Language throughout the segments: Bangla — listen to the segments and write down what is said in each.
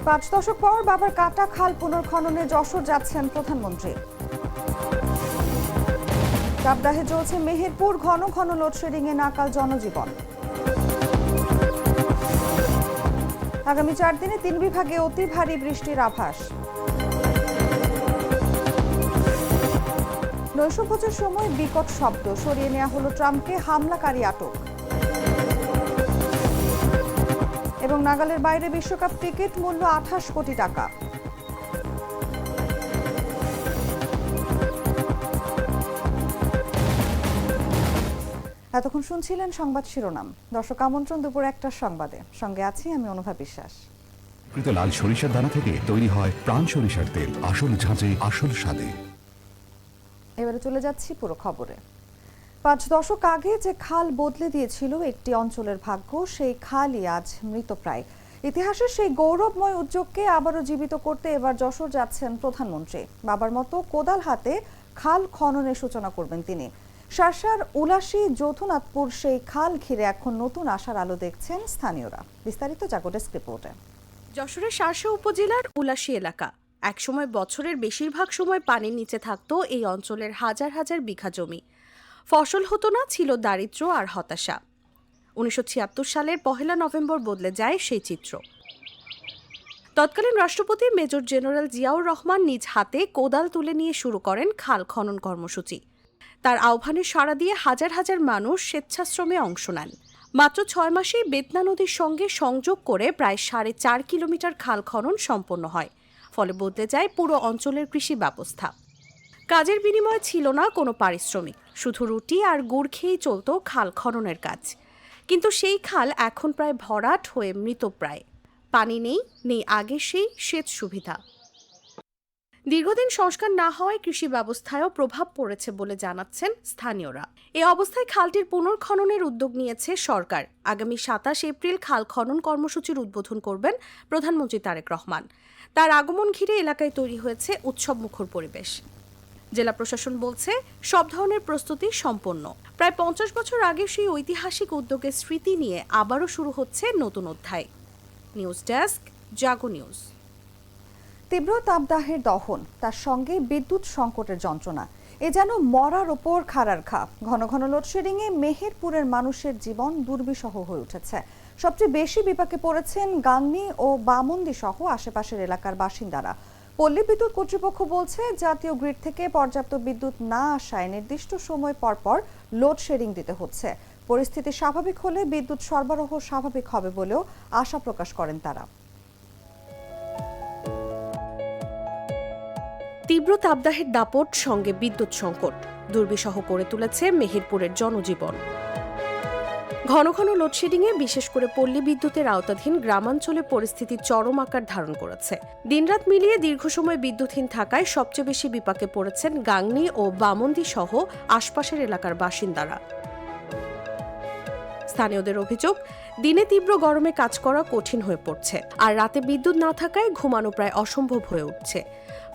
5 দশক পর বাবার কাটা খাল পুনর্খননে যশোর যাচ্ছেন প্রধানমন্ত্রী। তাপদাহে চলছে মেহেরপুর, ঘন ঘন লোডশেডিং এ নাকাল জনজীবন। আগামী 4 দিনে 3 বিভাগে অতি ভারী বৃষ্টির আভাস। নৈশভোজের সময় বিকট শব্দ, সরিয়ে নেওয়া হলো ট্রাম্পকে, হামলাকারী আটক। এবং নাগালের বাইরে বিশ্বকাপ টিকিট মূল্য 28 কোটি টাকা। এতক্ষণ শুনছিলেন সংবাদ শিরোনাম। দর্শক, আমন্ত্রণ দুপুর 1টার সংবাদে। সঙ্গে আছি আমি অনুভা বিশ্বাস। লাল সরিষার দানা থেকে তৈরি হয় প্রাণ সরিষার তেল, আসল ঝাঁঝে আসল স্বাদে। এবারে চলে যাচ্ছি পুরো খবরে। 5 দশক আগে যে খাল বদলে দিয়েছিল একটি অঞ্চলের ভাগ্য, সেই খালই আজ মৃতপ্রায়। ইতিহাসের সেই গৌরবময় উদ্যোগকে আবারও জীবিত করতে এবার যশোর যাচ্ছেন প্রধানমন্ত্রী। বাবার মতো কোদাল হাতে খাল খননের সূচনা করবেন তিনি। শার্শার উলাসী যৌথনাথপুর সেই খাল ঘিরে এখন নতুন আশার আলো দেখছেন স্থানীয়রা। বিস্তারিত জাগো ডেস্ক রিপোর্টে। যশোরের শার্শা উপজেলার উলাসী এলাকা একসময় বছরের বেশিরভাগ সময় পানির নিচে থাকতো এই অঞ্চলের হাজার হাজার বিঘা জমি। ফসল হতো না, ছিল দারিদ্র্য আর হতাশা। 1976 সালের 1 নভেম্বর বদলে যায় সেই চিত্র। তৎকালীন রাষ্ট্রপতি মেজর জেনারেল জিয়াউর রহমান নিজ হাতে কোদাল তুলে নিয়ে শুরু করেন খাল খনন কর্মসূচি। তার আহ্বানে সাড়া দিয়ে হাজার হাজার মানুষ স্বেচ্ছাশ্রমে অংশ নেন। মাত্র 6 মাসেই বেতনা নদীর সঙ্গে সংযোগ করে প্রায় 4.5 কিলোমিটার খাল খনন সম্পন্ন হয়। ফলে বদলে যায় পুরো অঞ্চলের কৃষি ব্যবস্থা। কাজের বিনিময়ে ছিল না কোনো পারিশ্রমিক, শুধু রুটি আর গুড় খেয়েই চলত খাল খননের কাজ। কিন্তু সেই খাল এখন প্রায় ভরাট হয়ে মৃতপ্রায়। পানি নেই, নেই আগের সেই সেচ সুবিধা। দীর্ঘদিন সংস্কার না হওয়ায় কৃষি ব্যবস্থায়ও প্রভাব পড়েছে বলে জানাচ্ছেন স্থানীয়রা। এ অবস্থায় খালটির পুনর্খননের উদ্যোগ নিয়েছে সরকার। আগামী 27 এপ্রিল খাল খনন কর্মসূচির উদ্বোধন করবেন প্রধানমন্ত্রী তারেক রহমান। তার আগমন ঘিরে এলাকায় তৈরি হয়েছে উৎসবমুখর পরিবেশ। জেলা প্রশাসন বলছে সব ধরনের প্রস্তুতি সম্পন্ন। প্রায় 50 বছর আগে সেই ঐতিহাসিক উদ্যোগের স্মৃতি নিয়ে আবারও শুরু হচ্ছে নতুন অধ্যায়। নিউজ ডেস্ক, জাগো নিউজ। তীব্র তাপদাহের দহন, তার সঙ্গে বিদ্যুৎ সংকটের যন্ত্রণা, এ যেন মরার ওপর খাড়ার ঘা। ঘন ঘন লোডশেডিং এ মেহেরপুরের মানুষের জীবন দুর্বিষহ হয়ে উঠেছে। সবচেয়ে বেশি বিপাকে পড়েছেন গাংনী ও বামন্দি সহ আশেপাশের এলাকার বাসিন্দারা। পল্লী বিদ্যুৎ কর্তৃপক্ষ বলছে, জাতীয় গ্রিড থেকে পর্যাপ্ত বিদ্যুৎ না আসায় নির্দিষ্ট সময় পরপর লোডশেডিং দিতে হচ্ছে। পরিস্থিতি স্বাভাবিক হলে বিদ্যুৎ সরবরাহ স্বাভাবিক হবে বলেও আশা প্রকাশ করেন তারা। তীব্র তাপদাহের দাপট সঙ্গে বিদ্যুৎ সংকট দুর্বিষহ করে তুলেছে মেহেরপুরের জনজীবন। ঘন ঘন লোডশেডিংয়ে বিশেষ করে পল্লী বিদ্যুতের আওতাধীন গ্রামাঞ্চলে পরিস্থিতি চরম আকার ধারণ করেছে। দিনরাত মিলিয়ে দীর্ঘ সময় বিদ্যুৎহীন থাকায় সবচেয়ে বেশি বিপাকে পড়েছেন গাংনী ও বামন্দি সহ আশপাশের এলাকার বাসিন্দারা। স্থানীয়দের অভিযোগ, দিনে তীব্র গরমে কাজ করা কঠিন হয়ে পড়ছে, আর রাতে বিদ্যুৎ না থাকায় ঘুমানো প্রায় অসম্ভব হয়ে উঠছে।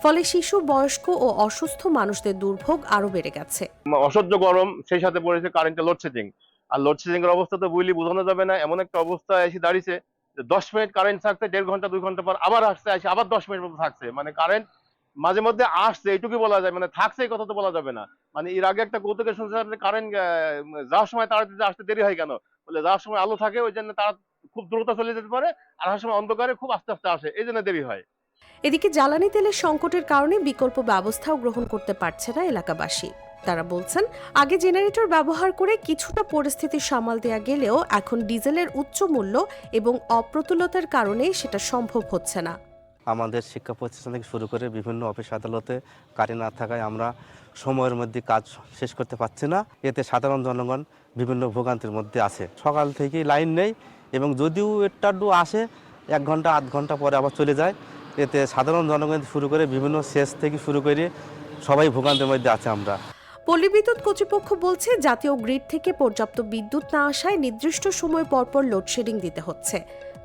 ফলে শিশু, বয়স্ক ও অসুস্থ মানুষদের দুর্ভোগ আরো বেড়ে গেছে। অসহ্য গরম, সেই সাথে পড়েছে কারেন্টের লোডশেডিং। আর লোডশেডিং এর অবস্থা তো বুঝলি বোঝানো যাবে না। এমন একটা অবস্থা এসে দাঁড়িয়েছে যে 10 মিনিট কারেন্ট থাকছে, 1.5 ঘন্টা 2 ঘন্টা পর আবার আসছে, আবার 10 মিনিট মতো থাকছে। মানে কারেন্ট মাঝে মধ্যে আসছে এইটুকু বলা যায়, মানে থাকছে এই কথা তো বলা যাবে না। মানে এর আগে একটা কৌতুকের শুনছিলাম যে কারেন্ট যাওয়ার সময় তাড়াতাড়ি আসতে দেরি হয় কেন, বলে যাওয়ার সময় আলো থাকে ওই জন্য তারা খুব দ্রুত চলে যেতে পারে, আর আসার সময় অন্ধকারে খুব আস্তে আস্তে আসে, এই জন্য দেরি হয়। এদিকে জ্বালানি তেলের সংকটের কারণে বিকল্প ব্যবস্থাও গ্রহণ করতে পারছে না এলাকাবাসী। তারা বলছেন, আগে জেনারেটর ব্যবহার করে কিছুটা পরিস্থিতি সামাল দেয়া গেলেও এখন ডিজেলের উচ্চ মূল্য এবং অপ্রতুলতার কারণে সেটা সম্ভব হচ্ছে না। আমাদের শিক্ষা প্রতিষ্ঠান থেকে শুরু করে বিভিন্ন অফিস আদালতে কারেন্ট না থাকায় আমরা সময়ের মধ্যে কাজ শেষ করতে পারছি না। এতে সাধারণ জনগণ বিভিন্ন ভোগান্তির মধ্যে আছে। সকাল থেকেই লাইন নেই, এবং যদিও একটু আসে 1 ঘন্টা 8 ঘন্টা পরে আবার চলে যায়। এতে সাধারণ জনগণ শুরু করে বিভিন্ন সেচ থেকে শুরু করে সবাই ভোগান্তির মধ্যে আছে আমরা। পল্লী বিদ্যুৎ কর্তৃপক্ষ বলছে, জাতীয় গ্রিড থেকে পর্যাপ্ত বিদ্যুৎ না আসায় নির্দিষ্ট সময় পরপর লোডশেডিং দিতে হচ্ছে।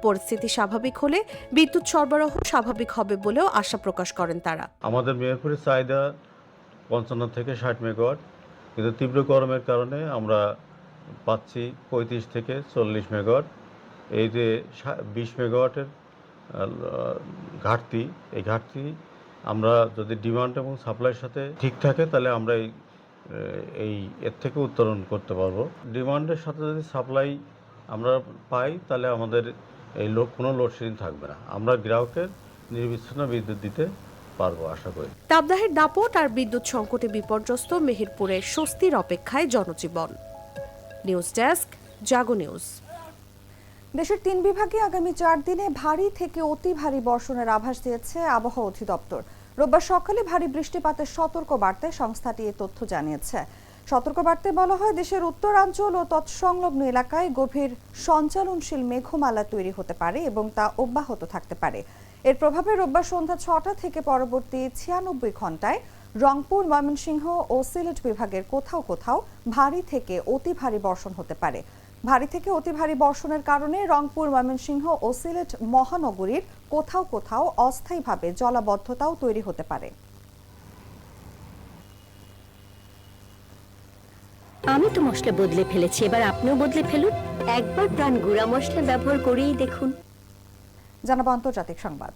পরিস্থিতি স্বাভাবিক হলে বিদ্যুৎ সরবরাহ স্বাভাবিক হবে বলেও আশা প্রকাশ করেন তারা। আমাদের মেহেরপুরের চাহিদা 55 থেকে 60 মেগাওয়াট, কিন্তু তীব্র গরমের কারণে আমরা পাচ্ছি 35 থেকে 40 মেগাওয়াট। এই যে 20 মেগাওয়াটের ঘাটতি, এই ঘাটতি আমরা যদি ডিমান্ড এবং সাপ্লাইয়ের সাথে ঠিক থাকে তাহলে আমরা এর থেকে উত্তরণ করতে পারবো। ডিমান্ডের সাথে যদি সাপ্লাই আমরা পাই তাহলে আমাদের কোনো লোডশেডিং থাকবে না, আমরা গ্রাহকের নির্বিচ্ছিন্ন বিদ্যুৎ দিতে পারবো আশা করি। তাপদাহের দাপট আর বিদ্যুৎ সংকটে বিপর্যস্ত মেহেরপুরের স্বস্তির অপেক্ষায় জনজীবন। নিউজ ডেস্ক, জাগো নিউজ। দেশের 3 বিভাগে আগামী 4 দিনে ভারী থেকে অতি ভারী বর্ষণের আভাস দিয়েছে আবহাওয়া অধিদপ্তর। রোববার সকালে ভারী বৃষ্টিপাতের সতর্ক বার্তায় সংস্থাটি এ তথ্য জানিয়েছে। সতর্ক বার্তায় বলা হয়, দেশের উত্তরাঞ্চল ও তৎসংলগ্ন এলাকায় গভীর সঞ্চালনশীল মেঘমালা তৈরি হতে পারে এবং তা অব্যাহত থাকতে পারে। এর প্রভাবে রোববার সন্ধ্যা 6টা থেকে পরবর্তী 96 ঘন্টায় রংপুর, ময়মনসিংহ ও সিলেট বিভাগের কোথাও কোথাও ভারী থেকে অতি ভারী বর্ষণ হতে পারে। ভারী থেকে অতি ভারী বর্ষণের কারণে রংপুর, ময়মনসিংহ ও সিলেট মহানগরীর কোথাও কোথাও অস্থায়ীভাবে জলাবদ্ধতাও তৈরি হতে পারে। আমি তো মশলা বদলে ফেলেছি, এবার আপনিও বদলে ফেলুন। একবার প্রাণ গুঁড়া মশলা ব্যবহার করেই দেখুন। জানাবো আন্তর্জাতিক সংবাদ।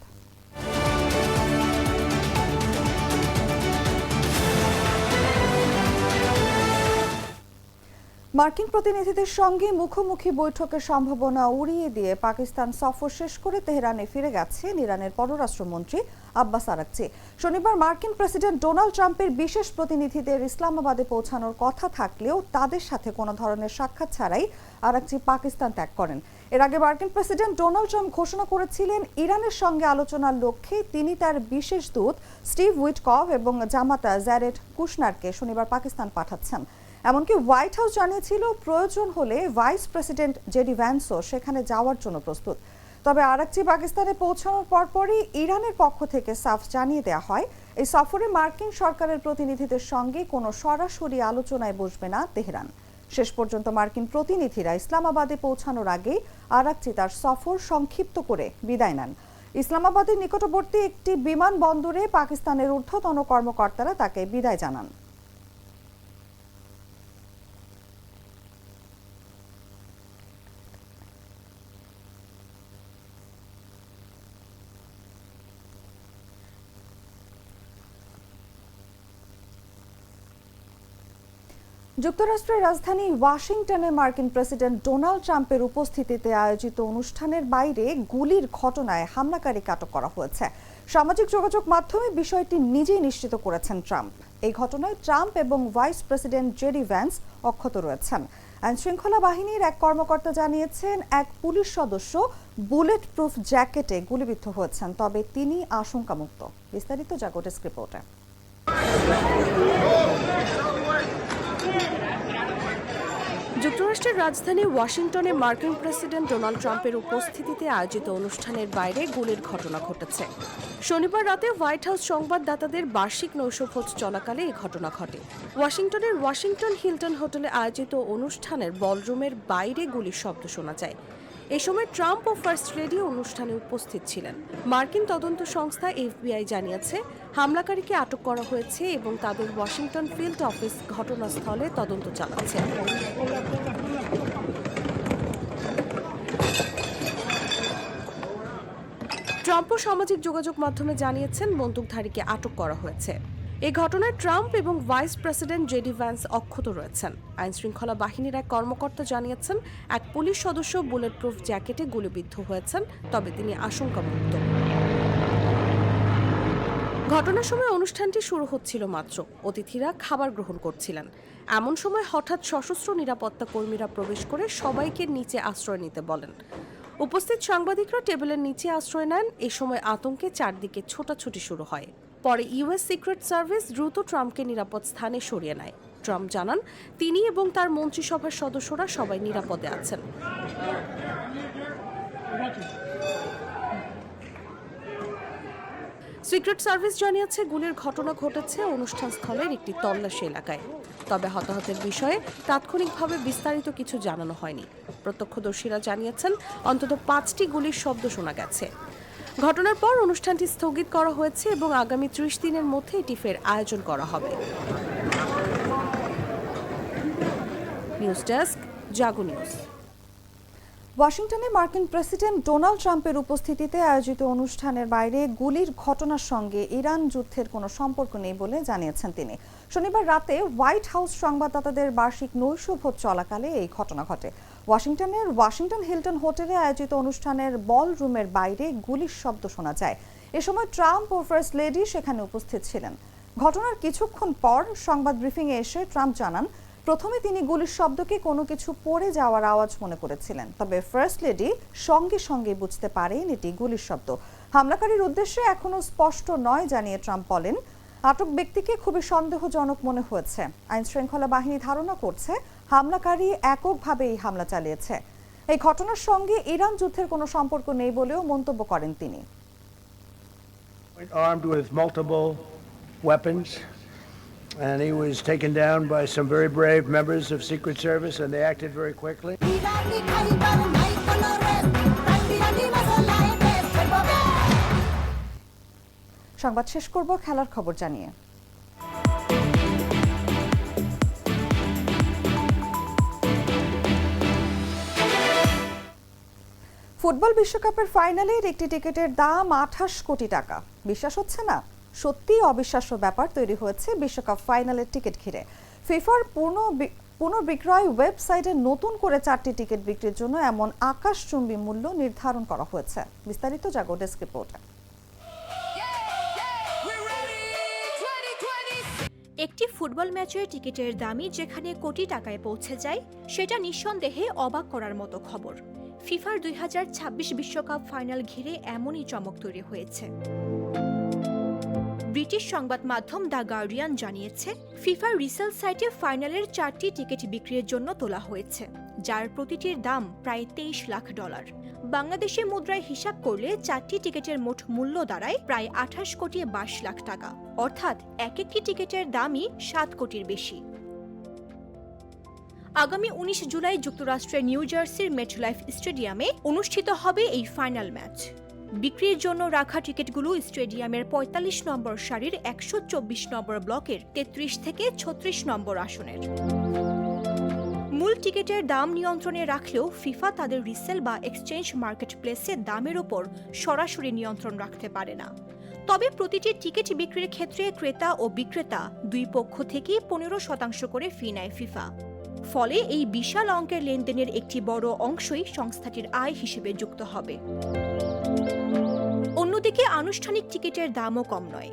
মার্কিন প্রতিনিধিদের সঙ্গে মুখোমুখি বৈঠকের সম্ভাবনা উড়িয়ে দিয়ে পাকিস্তান সফর শেষ করে তেহরানে ফিরে গেছেন ইরানের পররাষ্ট্রমন্ত্রী আব্বাস আরাকচি। শনিবার মার্কিন প্রেসিডেন্ট ডোনাল্ড ট্রাম্পের বিশেষ প্রতিনিধিদের ইসলামাবাদে পৌঁছানোর কথা থাকলেও তাদের সাথে কোনো ধরনের সাক্ষাৎ ছাড়াই আরাকচি পাকিস্তান ত্যাগ করেন। এর আগে মার্কিন প্রেসিডেন্ট ডোনাল্ড ট্রাম্প ঘোষণা করেছিলেন, ইরানের সঙ্গে আলোচনার লক্ষ্যে তিনি তার বিশেষ দূত স্টিভ উইটকফ এবং জামাতা জ্যারেড কুশনারকে শনিবার পাকিস্তান পাঠাচ্ছেন। এমনকি হোয়াইট হাউস জানিয়েছিল, প্রয়োজন হলে ভাইস প্রেসিডেন্ট জেডি ভ্যান্সও সেখানে যাওয়ার জন্য প্রস্তুত। তবে আরাকচি পাকিস্তানে পৌঁছানোর পরপরই ইরানের পক্ষ থেকে সাফ জানিয়ে দেওয়া হয়, এই সফরে মার্কিন সরকারের প্রতিনিধিদের সঙ্গে কোনো সরাসরি আলোচনায় বসবে না তেহরান। শেষ পর্যন্ত মার্কিন প্রতিনিধিরা ইসলামাবাদে পৌঁছানোর আগেই আরাকচি তার সফর সংক্ষিপ্ত করে বিদায় নেন। ইসলামাবাদের নিকটবর্তী একটি বিমানবন্দরে পাকিস্তানের ঊর্ধ্বতন কর্মকর্তারা তাকে বিদায় জানান। যুক্তরাষ্ট্রের রাজধানী ওয়াশিংটনে মার্কিন প্রেসিডেন্ট ডোনাল্ড ট্রাম্পের উপস্থিতিতে আয়োজিত অনুষ্ঠানের বাইরে গুলির ঘটনায় হামলাকারীকে আটক করা হয়েছে। সামাজিক যোগাযোগ মাধ্যমে বিষয়টি নিজেই নিশ্চিত করেছেন ট্রাম্প। এই ঘটনায় ট্রাম্প এবং ভাইস প্রেসিডেন্ট জেডি ভ্যান্স অক্ষত রয়েছেন। আইনশৃঙ্খলা বাহিনীর এক কর্মকর্তা জানিয়েছেন, এক পুলিশ সদস্য বুলেট প্রুফ জ্যাকেটে গুলিবিদ্ধ হয়েছেন, তবে তিনি আশঙ্কামুক্ত। বিস্তারিত জাগো ডেস্ক রিপোর্টে। যুক্তরাষ্ট্রের রাজধানী ওয়াশিংটনে মার্কিন প্রেসিডেন্ট ডোনাল্ড ট্রাম্পের উপস্থিতিতে আয়োজিত অনুষ্ঠানের বাইরে গুলির ঘটনা ঘটেছে। শনিবার রাতে হোয়াইট হাউস সংবাদদাতাদের বার্ষিক নৈশভোজ চলাকালে এই ঘটনা ঘটে। ওয়াশিংটনের ওয়াশিংটন হিলটন হোটেলে আয়োজিত অনুষ্ঠানের বলরুমের বাইরে গুলির শব্দ শোনা যায়। এ সময় ট্রাম্প ও ফার্স্ট লেডি অনুষ্ঠানে উপস্থিত ছিলেন। মার্কিন তদন্ত সংস্থা FBI জানিয়েছে, হামলাকারীকে আটক করা হয়েছে এবং তাদের ওয়াশিংটন ফিল্ড অফিস ঘটনাস্থলে তদন্ত চালাচ্ছে। ট্রাম্পও সামাজিক যোগাযোগ মাধ্যমে জানিয়েছেন, বন্দুকধারীকে আটক করা হয়েছে। এই ঘটনায় ট্রাম্প এবং ভাইস প্রেসিডেন্ট জেডি ভ্যান্স অক্ষত রয়েছেন। আইনশৃঙ্খলা বাহিনীর এক কর্মকর্তা জানিয়েছেন, এক পুলিশ সদস্য বুলেট প্রুফ জ্যাকেটে গুলিবিদ্ধ হয়েছেন, তবে তিনি আশঙ্কামুক্ত। ঘটনার সময় অনুষ্ঠানটি শুরু হচ্ছিল মাত্র, অতিথিরা খাবার গ্রহণ করছিলেন। এমন সময় হঠাৎ সশস্ত্র নিরাপত্তা কর্মীরা প্রবেশ করে সবাইকে নিচে আশ্রয় নিতে বলেন। উপস্থিত সাংবাদিকরা টেবিলের নিচে আশ্রয় নেন। এ সময় আতঙ্কে চারদিকে ছোটাছুটি শুরু হয়। পরে US সিক্রেট সার্ভিস দ্রুত ট্রাম্পকে নিরাপদ স্থানে সরিয়ে নেয়। ট্রাম্প জানান, তিনি এবং তার মন্ত্রিসভার সদস্যরা সবাই নিরাপদে আছেন। সিক্রেট সার্ভিস জানিয়েছে, গুলির ঘটনা ঘটেছে অনুষ্ঠান স্থলের একটি তল্লাশি এলাকায়। তবে হতাহতের বিষয়ে তাৎক্ষণিকভাবে বিস্তারিত কিছু জানানো হয়নি। প্রত্যক্ষদর্শীরা জানিয়েছেন, অন্তত 5টি গুলির শব্দ শোনা গেছে। ঘটনার পর অনুষ্ঠানটি স্থগিত করা হয়েছে এবং আগামী 30 দিনের মধ্যে এটি ফের আয়োজন করা হবে। নিউজ ডেস্ক, জাগো নিউজ। ওয়াশিংটনে মার্কিন প্রেসিডেন্ট ডোনাল্ড ট্রাম্পের উপস্থিতিতে আয়োজিত অনুষ্ঠানের বাইরে গুলির ঘটনার সঙ্গে ইরান যুদ্ধের কোনো সম্পর্ক নেই বলে জানিয়েছেন তিনি। শনিবার রাতে হোয়াইট হাউস সংবাদদাতাদের বার্ষিক নৈশভোজ চলাকালে এই ঘটনা ঘটে। ওয়াশিংটনের ওয়াশিংটন হিলটন হোটেলে আয়োজিত অনুষ্ঠানের বল রুমের বাইরে গুলির শব্দ শোনা যায়। এ সময় ট্রাম্প ও ফার্স্ট লেডি সেখানে উপস্থিত ছিলেন। ঘটনার কিছুক্ষণ পর সংবাদ ব্রিফিংয়ে এসে ট্রাম্প জানান, প্রথমে তিনি গুলির শব্দকে কোনো কিছু পড়ে যাওয়ার আওয়াজ মনে করেছিলেন, তবে ফার্স্ট লেডি সঙ্গে সঙ্গে বুঝতে পারেন এটি গুলির শব্দ। হামলাকারীর উদ্দেশ্যে এখনো স্পষ্ট নয় জানিয়ে ট্রাম্প বলেন, আটক ব্যক্তিকে খুবই সন্দেহজনক মনে হয়েছে। আইন শৃঙ্খলা বাহিনী ধারণা করছে হামলাকারী এককভাবে এই হামলা চালিয়েছে। এই ঘটনার সঙ্গে ইরান যুদ্ধের কোনো সম্পর্ক নেই বলেও মন্তব্য করেন তিনি। Armed with multiple weapons, and he was taken down by some very brave members of Secret Service, and they acted very quickly. সংবাদ শেষ করব খেলার খবর জানিয়ে। ফুটবল বিশ্বকাপের ফাইনালের একটি টিকিটের দাম 28 কোটি টাকা। বিশ্বাস হচ্ছে না? সত্যিই অবিশ্বাস্য ব্যাপার তৈরি হয়েছে বিশ্বকাপ ফাইনালের টিকিট ঘিরে। ফিফার পুনর্বিক্রয় ওয়েবসাইটে নতুন করে 4টি টিকিট বিক্রির জন্য এমন আকাশচুম্বী মূল্য নির্ধারণ করা হয়েছে। বিস্তারিত জাগো ডেস্ক রিপোর্টে। একটি ফুটবল ম্যাচের টিকিটের দামই যেখানে কোটি টাকায় পৌঁছে যায়, সেটা নিঃসন্দেহে অবাক করার মতো খবর। ফিফার 2026 বিশ্বকাপ ফাইনাল ঘিরে এমনই চমক তৈরি হয়েছে। ব্রিটিশ সংবাদ মাধ্যম দ্য গার্ডিয়ান জানিয়েছে, ফিফার রিসেল সাইটে ফাইনালের 4টি টিকিট বিক্রির জন্য তোলা হয়েছে, যার প্রতিটির দাম প্রায় $23 লাখ। বাংলাদেশি মুদ্রায় হিসাব করলে 4টি টিকিটের মোট মূল্য দাঁড়ায় প্রায় 28 কোটি 22 লাখ টাকা, অর্থাৎ এক একটি টিকিটের দামই 7 কোটির বেশি। আগামী 19 জুলাই যুক্তরাষ্ট্রের নিউ জার্সির মেটলাইফ স্টেডিয়ামে অনুষ্ঠিত হবে এই ফাইনাল ম্যাচ। বিক্রির জন্য রাখা টিকিটগুলো স্টেডিয়ামের 45 নম্বর সারির 124 নম্বর ব্লকের 33 থেকে 36 নম্বর আসনের। মূল টিকিটের দাম নিয়ন্ত্রণে রাখলেও ফিফা তাদের রিসেল বা এক্সচেঞ্জ মার্কেট প্লেসে দামের ওপর সরাসরি নিয়ন্ত্রণ রাখতে পারে না। তবে প্রতিটি টিকিট বিক্রির ক্ষেত্রে ক্রেতা ও বিক্রেতা দুই পক্ষ থেকেই 15% করে ফি নেয় ফিফা। ফলে এই বিশাল অঙ্কের লেনদেনের একটি বড় অংশই সংস্থাটির আয় হিসেবে যুক্ত হবে। অন্যদিকে আনুষ্ঠানিক টিকিটের দামও কম নয়।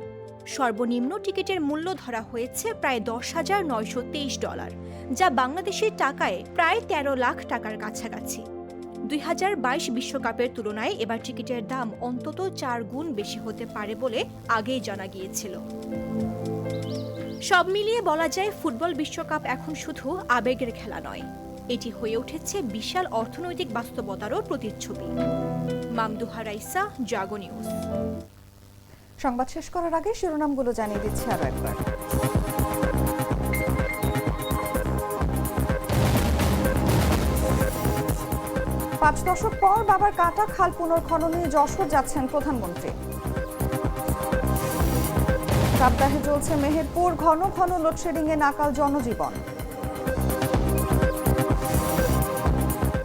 সর্বনিম্ন টিকিটের মূল্য ধরা হয়েছে প্রায় $10,923, যা বাংলাদেশের টাকায় প্রায় 13 লাখ টাকার কাছাকাছি। 2022 বিশ্বকাপের তুলনায় এবার টিকিটের দাম অন্তত 4 গুণ বেশি হতে পারে বলে আগেই জানা গিয়েছিল। সব মিলিয়ে বলা যায়, ফুটবল বিশ্বকাপ এখন শুধু আবেগের খেলা নয়, এটি হয়ে উঠেছে বিশাল অর্থনৈতিক বাস্তবতারও প্রতিচ্ছবি। মামদুহা রাইসা, জাগো নিউজ। সংবাদ শেষ করার আগে শিরোনামগুলো জানিয়ে দিচ্ছি আরো একবার। পাঁচ দশক পর বাবার কাটা খাল পুনর্খননে যশোর যাচ্ছেন প্রধানমন্ত্রী। সপ্তাহে চলছে মেহেরপুর, ঘন ঘন লোডশেডিং এ নাকাল জনজীবন।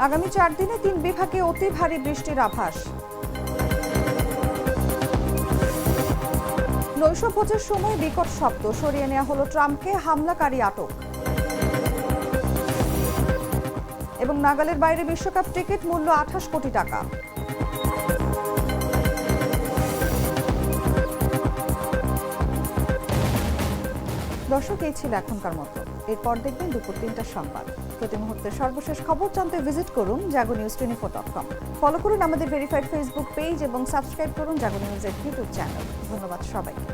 আগামী 4 দিনে 3 বিভাগে অতি ভারী বৃষ্টির আভাস। নৈশভোজের সময় বিকট শব্দ, সরিয়ে নেওয়া হলো ট্রাম্পকে, হামলাকারী আটক। এবং নাগালের বাইরে বিশ্বকাপ টিকিট মূল্য 28 কোটি টাকা। দর্শক, এই ছিল এখনকার মতো। এরপর দেখবেন দুপুর 3টার সংবাদ। প্রতি মুহূর্তের সর্বশেষ খবর জানতে ভিজিট করুন jagonews24.com। ফলো করুন আমাদের ভেরিফাইড ফেসবুক পেজ এবং সাবস্ক্রাইব করুন জাগো নিউজের ইউটিউব চ্যানেল। ধন্যবাদ সবাইকে।